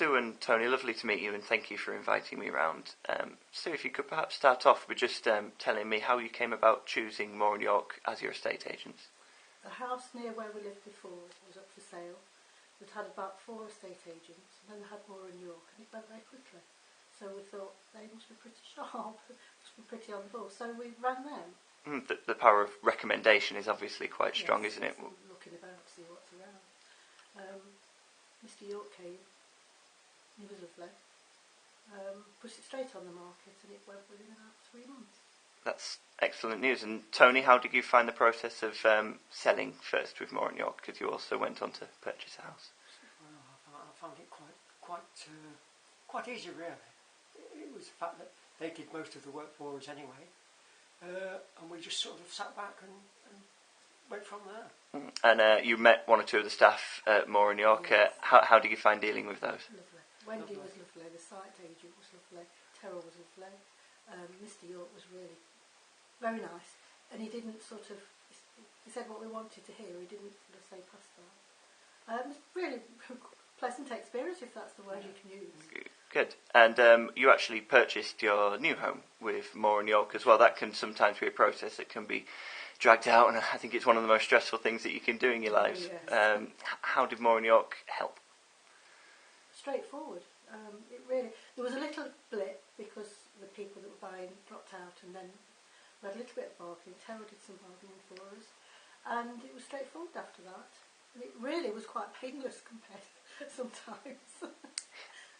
Sue and Tony, lovely to meet you, and thank you for inviting me around. Sue, if you could perhaps start off with just telling me how you came about choosing Moore and York as your estate agents. The house near where we lived before was up for sale. We'd had about 4 estate agents, and then they had Moore and York, and it went very quickly. So we thought they must be pretty sharp, must be pretty on the ball. So we rang them. The power of recommendation is obviously quite strong, isn't it? Looking about to see what's around. Mr. York came. He was lovely. Put it straight on the market, and it went within about 3 months. That's excellent news. And Tony, how did you find the process of selling first with Moore and York? Because you also went on to purchase a house. Well, I found it quite easy, really. It was the fact that they did most of the work for us anyway, and we just sort of sat back and went from there. And you met 1 or 2 of the staff at Moore and York. Yes. How did you find dealing with those? Lovely. Wendy was lovely. The site agent was lovely. Terrell was lovely. Mr. York was really very nice, and he didn't he said what we wanted to hear. He didn't sort of say past that. It was really pleasant experience, if that's the word you can use. Good. And you actually purchased your new home with Moore and York as well. That can sometimes be a process that can be dragged out, and I think it's one of the most stressful things that you can do in your lives. Yes. How did Moore and York help? Straightforward. There was a little blip because the people that were buying dropped out, and then we had a little bit of bargaining. Terrell did some bargaining for us, and it was straightforward after that. And it really was quite painless compared sometimes.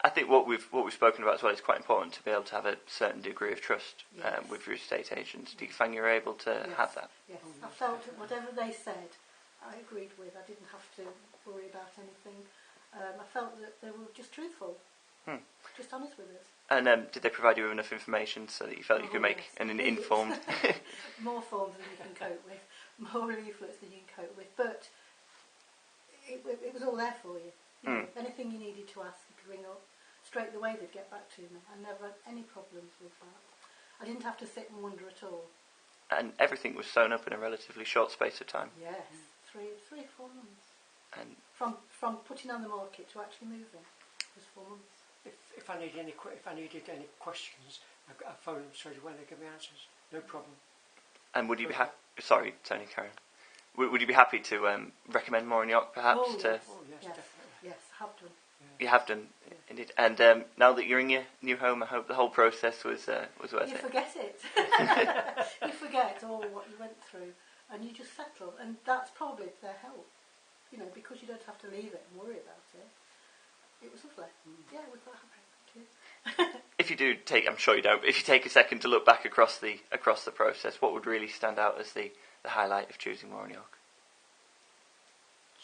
I think what we've spoken about as well is quite important to be able to have a certain degree of trust with your estate agents. Do you find you're able to have that? Yes, I felt that whatever they said, I agreed with. I didn't have to worry about anything. I felt that they were just truthful, just honest with us. And did they provide you with enough information so that you felt you could make an informed... More forms than you can cope with, more leaflets than you can cope with, but it was all there for you. Anything you needed to ask, you could ring up. Straight away they'd get back to me. I never had any problems with that. I didn't have to sit and wonder at all. And everything was sewn up in a relatively short space of time? Yes, 3 or 4 months. And from putting on the market to actually moving was 4 months. If I needed any questions, I phoned them straight away. They give me answers. No problem. would you be happy? Sorry, Tony, carry on. Would you be happy to recommend Moore and York, perhaps? Yes, Definitely. Yes, I have done. You have done, indeed. And now that you're in your new home, I hope the whole process was worth it. You forget it. You forget all what you went through, and you just settle. And that's probably to their help, because you don't have to leave it and worry about it. It was lovely. Yeah, we're quite happy. Thank you. If you do take, I'm sure you don't, but if you take a second to look back across the process, what would really stand out as the highlight of choosing Moore and York?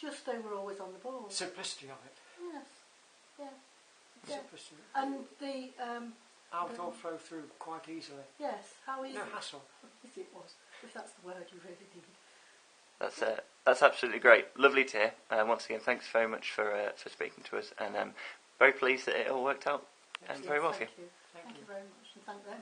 Just they were always on the ball. Simplicity of it. Yes. Yeah. Simplicity. And the How it all flow through quite easily. yes, how easy. No hassle. Yes, it was. If that's the word you really need. That's absolutely great. Lovely to hear. Once again, thanks very much for speaking to us, and very pleased that it all worked out very well for you. Thank you very much, and thank them.